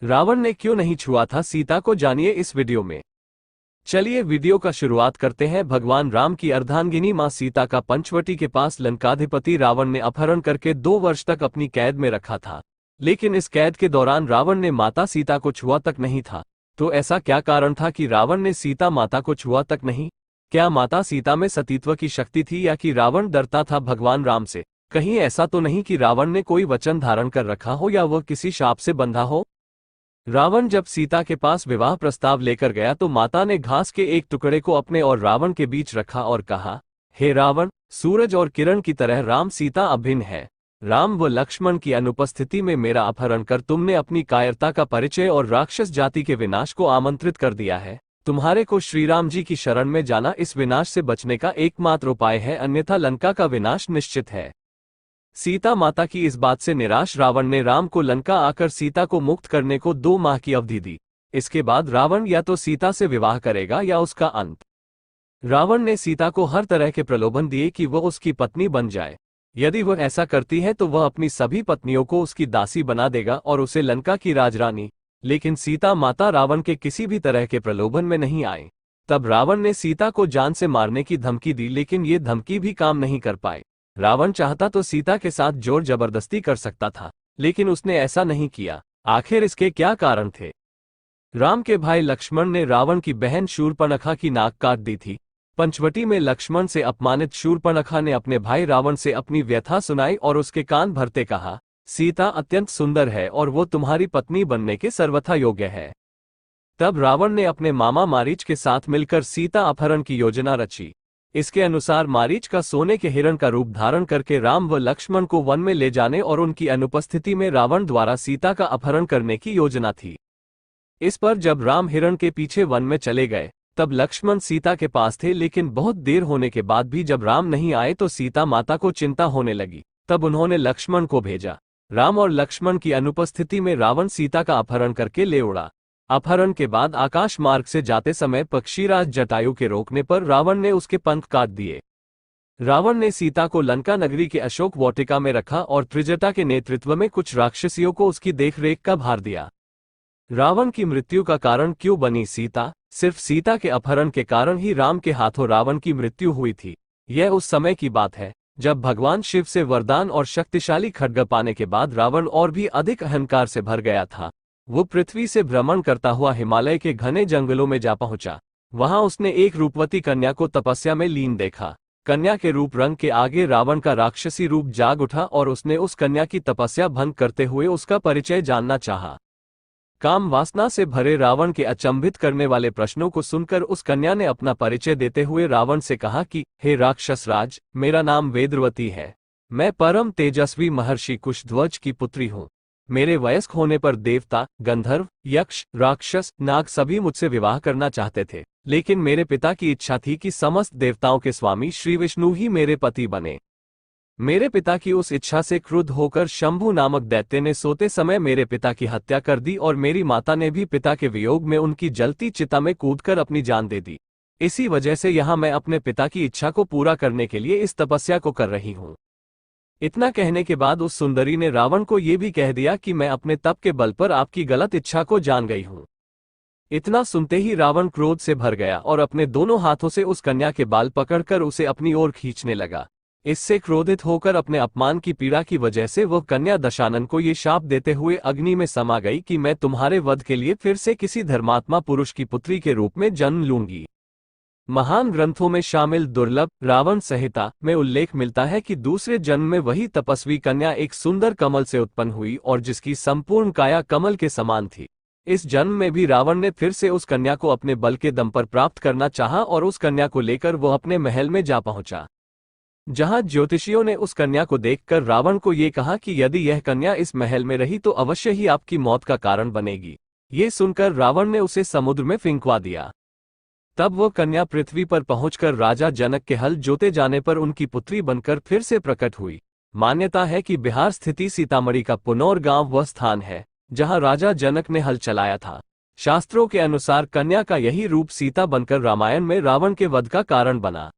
रावण ने क्यों नहीं छुआ था सीता को, जानिए इस वीडियो में। चलिए वीडियो का शुरुआत करते हैं। भगवान राम की अर्धांगिनी मां सीता का पंचवटी के पास लंकाधिपति रावण ने अपहरण करके 2 वर्ष तक अपनी कैद में रखा था। लेकिन इस कैद के दौरान रावण ने माता सीता को छुआ तक नहीं था। तो ऐसा क्या कारण था कि रावण ने सीता माता को छुआ तक नहीं? क्या माता सीता में सतीत्व की शक्ति थी, या कि रावण डरता था भगवान राम से? कहीं ऐसा तो नहीं कि रावण ने कोई वचन धारण कर रखा हो या वह किसी शाप से बंधा हो? रावण जब सीता के पास विवाह प्रस्ताव लेकर गया तो माता ने घास के एक टुकड़े को अपने और रावण के बीच रखा और कहा, हे रावण, सूरज और किरण की तरह राम सीता अभिन्न है। राम व लक्ष्मण की अनुपस्थिति में मेरा अपहरण कर तुमने अपनी कायरता का परिचय और राक्षस जाति के विनाश को आमंत्रित कर दिया है। तुम्हारे को श्रीराम जी की शरण में जाना इस विनाश से बचने का एकमात्र उपाय है, अन्यथा लंका का विनाश निश्चित है। सीता माता की इस बात से निराश रावण ने राम को लंका आकर सीता को मुक्त करने को 2 माह की अवधि दी। इसके बाद रावण या तो सीता से विवाह करेगा या उसका अंत। रावण ने सीता को हर तरह के प्रलोभन दिए कि वह उसकी पत्नी बन जाए। यदि वह ऐसा करती है तो वह अपनी सभी पत्नियों को उसकी दासी बना देगा और उसे लंका की राजरानी। लेकिन सीता माता रावण के किसी भी तरह के प्रलोभन में नहीं आए। तब रावण ने सीता को जान से मारने की धमकी दी, लेकिन ये धमकी भी काम नहीं कर पाए। रावण चाहता तो सीता के साथ जोर जबरदस्ती कर सकता था, लेकिन उसने ऐसा नहीं किया। आखिर इसके क्या कारण थे? राम के भाई लक्ष्मण ने रावण की बहन शूर्पणखा की नाक काट दी थी। पंचवटी में लक्ष्मण से अपमानित शूर्पणखा ने अपने भाई रावण से अपनी व्यथा सुनाई और उसके कान भरते कहा, सीता अत्यंत सुंदर है और वो तुम्हारी पत्नी बनने के सर्वथा योग्य है। तब रावण ने अपने मामा मारीच के साथ मिलकर सीता अपहरण की योजना रची। इसके अनुसार मारीच का सोने के हिरण का रूप धारण करके राम व लक्ष्मण को वन में ले जाने और उनकी अनुपस्थिति में रावण द्वारा सीता का अपहरण करने की योजना थी। इस पर जब राम हिरण के पीछे वन में चले गए तब लक्ष्मण सीता के पास थे, लेकिन बहुत देर होने के बाद भी जब राम नहीं आए तो सीता माता को चिंता होने लगी। तब उन्होंने लक्ष्मण को भेजा। राम और लक्ष्मण की अनुपस्थिति में रावण सीता का अपहरण करके ले उड़ा। अपहरण के बाद आकाश मार्ग से जाते समय पक्षीराज जटायु के रोकने पर रावण ने उसके पंख काट दिए। रावण ने सीता को लंका नगरी के अशोक वाटिका में रखा और त्रिजटा के नेतृत्व में कुछ राक्षसियों को उसकी देखरेख का भार दिया। रावण की मृत्यु का कारण क्यों बनी सीता? सिर्फ सीता के अपहरण के कारण ही राम के हाथों रावण की मृत्यु हुई थी। यह उस समय की बात है जब भगवान शिव से वरदान और शक्तिशाली खड्ग पाने के बाद रावण और भी अधिक अहंकार से भर गया था। वो पृथ्वी से भ्रमण करता हुआ हिमालय के घने जंगलों में जा पहुंचा। वहां उसने एक रूपवती कन्या को तपस्या में लीन देखा। कन्या के रूप रंग के आगे रावण का राक्षसी रूप जाग उठा और उसने उस कन्या की तपस्या भंग करते हुए उसका परिचय जानना चाहा। काम वासना से भरे रावण के अचंभित करने वाले प्रश्नों को सुनकर उस कन्या ने अपना परिचय देते हुए रावण से कहा कि हे राक्षस राज, मेरा नाम वेदवती है। मैं परम तेजस्वी महर्षि कुशध्वज की पुत्री हूँ। मेरे वयस्क होने पर देवता, गंधर्व, यक्ष, राक्षस, नाग सभी मुझसे विवाह करना चाहते थे, लेकिन मेरे पिता की इच्छा थी कि समस्त देवताओं के स्वामी श्री विष्णु ही मेरे पति बने। मेरे पिता की उस इच्छा से क्रुद्ध होकर शंभु नामक दैत्य ने सोते समय मेरे पिता की हत्या कर दी और मेरी माता ने भी पिता के वियोग में उनकी जलती चिता में कूदकर अपनी जान दे दी। इसी वजह से यहाँ मैं अपने पिता की इच्छा को पूरा करने के लिए इस तपस्या को कर रही हूँ। इतना कहने के बाद उस सुंदरी ने रावण को ये भी कह दिया कि मैं अपने तप के बल पर आपकी गलत इच्छा को जान गई हूँ। इतना सुनते ही रावण क्रोध से भर गया और अपने दोनों हाथों से उस कन्या के बाल पकड़कर उसे अपनी ओर खींचने लगा। इससे क्रोधित होकर अपने अपमान की पीड़ा की वजह से वह कन्या दशानन को ये शाप देते हुए अग्नि में समा गई कि मैं तुम्हारे वध के लिए फिर से किसी धर्मात्मा पुरुष की पुत्री के रूप में जन्म लूंगी। महान ग्रंथों में शामिल दुर्लभ रावण संहिता में उल्लेख मिलता है कि दूसरे जन्म में वही तपस्वी कन्या एक सुंदर कमल से उत्पन्न हुई और जिसकी संपूर्ण काया कमल के समान थी। इस जन्म में भी रावण ने फिर से उस कन्या को अपने बल के दम पर प्राप्त करना चाहा और उस कन्या को लेकर वह अपने महल में जा पहुंचा। जहां ज्योतिषियों ने उस कन्या को देखकर रावण को ये कहा कि यदि यह कन्या इस महल में रही तो अवश्य ही आपकी मौत का कारण बनेगी। ये सुनकर रावण ने उसे समुद्र में फेंकवा दिया। तब वह कन्या पृथ्वी पर पहुंचकर राजा जनक के हल जोते जाने पर उनकी पुत्री बनकर फिर से प्रकट हुई। मान्यता है कि बिहार स्थिति सीतामढ़ी का पुनौर गांव वह स्थान है जहां राजा जनक ने हल चलाया था। शास्त्रों के अनुसार कन्या का यही रूप सीता बनकर रामायण में रावण के वध का कारण बना।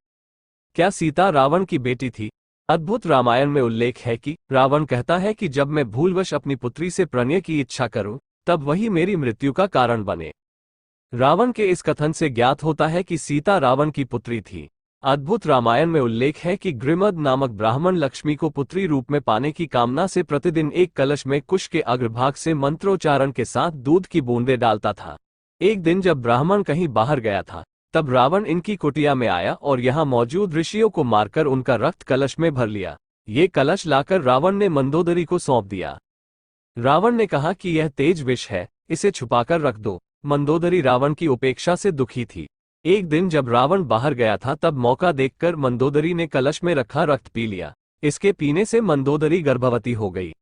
क्या सीता रावण की बेटी थी? अद्भुत रामायण में उल्लेख है कि रावण कहता है कि जब मैं भूलवश अपनी पुत्री से प्रणय की इच्छा करूं तब वही मेरी मृत्यु का कारण बने। रावण के इस कथन से ज्ञात होता है कि सीता रावण की पुत्री थी। अद्भुत रामायण में उल्लेख है कि गृमद नामक ब्राह्मण लक्ष्मी को पुत्री रूप में पाने की कामना से प्रतिदिन एक कलश में कुश के अग्रभाग से मंत्रोच्चारण के साथ दूध की बूंदें डालता था। एक दिन जब ब्राह्मण कहीं बाहर गया था, तब रावण इनकी कुटिया में आया और यहाँ मौजूद ऋषियों को मारकर उनका रक्त कलश में भर लिया। ये कलश लाकर रावण ने मंदोदरी को सौंप दिया। रावण ने कहा कि यह तेज विष है, इसे छुपाकर रख दो। मंदोदरी रावण की उपेक्षा से दुखी थी। एक दिन जब रावण बाहर गया था, तब मौका देखकर मंदोदरी ने कलश में रखा रक्त पी लिया। इसके पीने से मंदोदरी गर्भवती हो गई।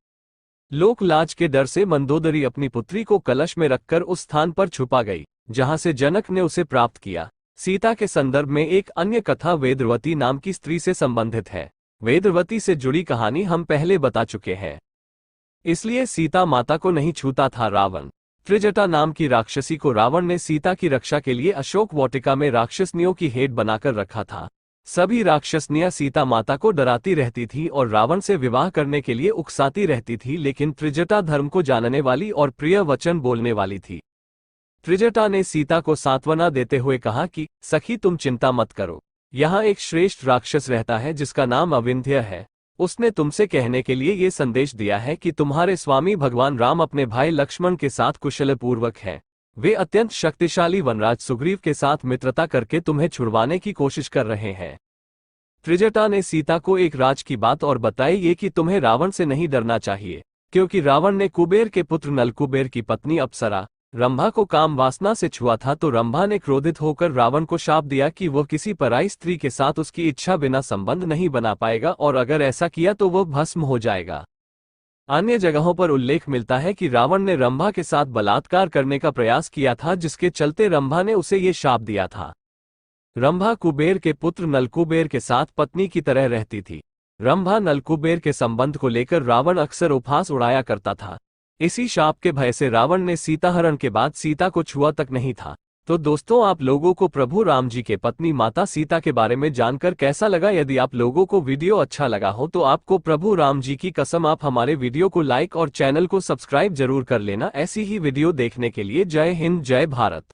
लोक लाज के डर से मंदोदरी अपनी पुत्री को कलश में रखकर उस स्थान पर छुपा गई जहां से जनक ने उसे प्राप्त किया। सीता के संदर्भ में एक अन्य कथा वेदवती नाम की स्त्री से संबंधित है। वेदवती से जुड़ी कहानी हम पहले बता चुके हैं, इसलिए सीता माता को नहीं छूता था रावण। त्रिजटा नाम की राक्षसी को रावण ने सीता की रक्षा के लिए अशोक वाटिका में राक्षसनियों की हेड बनाकर रखा था। सभी राक्षसनियां सीता माता को डराती रहती थी और रावण से विवाह करने के लिए उकसाती रहती थी, लेकिन त्रिजटा धर्म को जानने वाली और प्रिय वचन बोलने वाली थी। त्रिजटा ने सीता को सांत्वना देते हुए कहा कि सखी, तुम चिंता मत करो, यहाँ एक श्रेष्ठ राक्षस रहता है जिसका नाम अविंध्य है। उसने तुमसे कहने के लिए ये संदेश दिया है कि तुम्हारे स्वामी भगवान राम अपने भाई लक्ष्मण के साथ कुशलपूर्वक हैं। वे अत्यंत शक्तिशाली वनराज सुग्रीव के साथ मित्रता करके तुम्हें छुड़वाने की कोशिश कर रहे हैं। त्रिजटा ने सीता को एक राज की बात और बताई, ये कि तुम्हें रावण से नहीं डरना चाहिए, क्योंकि रावण ने कुबेर के पुत्र नलकुबेर की पत्नी अप्सरा रंभा को काम वासना से छुआ था। तो रंभा ने क्रोधित होकर रावण को शाप दिया कि वह किसी पराई स्त्री के साथ उसकी इच्छा बिना संबंध नहीं बना पाएगा, और अगर ऐसा किया तो वह भस्म हो जाएगा। अन्य जगहों पर उल्लेख मिलता है कि रावण ने रंभा के साथ बलात्कार करने का प्रयास किया था, जिसके चलते रंभा ने उसे ये शाप दिया था। रंभा कुबेर के पुत्र नलकुबेर के साथ पत्नी की तरह रहती थी। रंभा नलकुबेर के संबंध को लेकर रावण अक्सर उपहास उड़ाया करता था। इसी शाप के भय से रावण ने सीताहरण के बाद सीता को छुआ तक नहीं था। तो दोस्तों, आप लोगों को प्रभु राम जी के पत्नी माता सीता के बारे में जानकर कैसा लगा? यदि आप लोगों को वीडियो अच्छा लगा हो तो आपको प्रभु राम जी की कसम आप हमारे वीडियो को लाइक और चैनल को सब्सक्राइब जरूर कर लेना। ऐसी ही वीडियो देखने के लिए जय हिंद, जय भारत।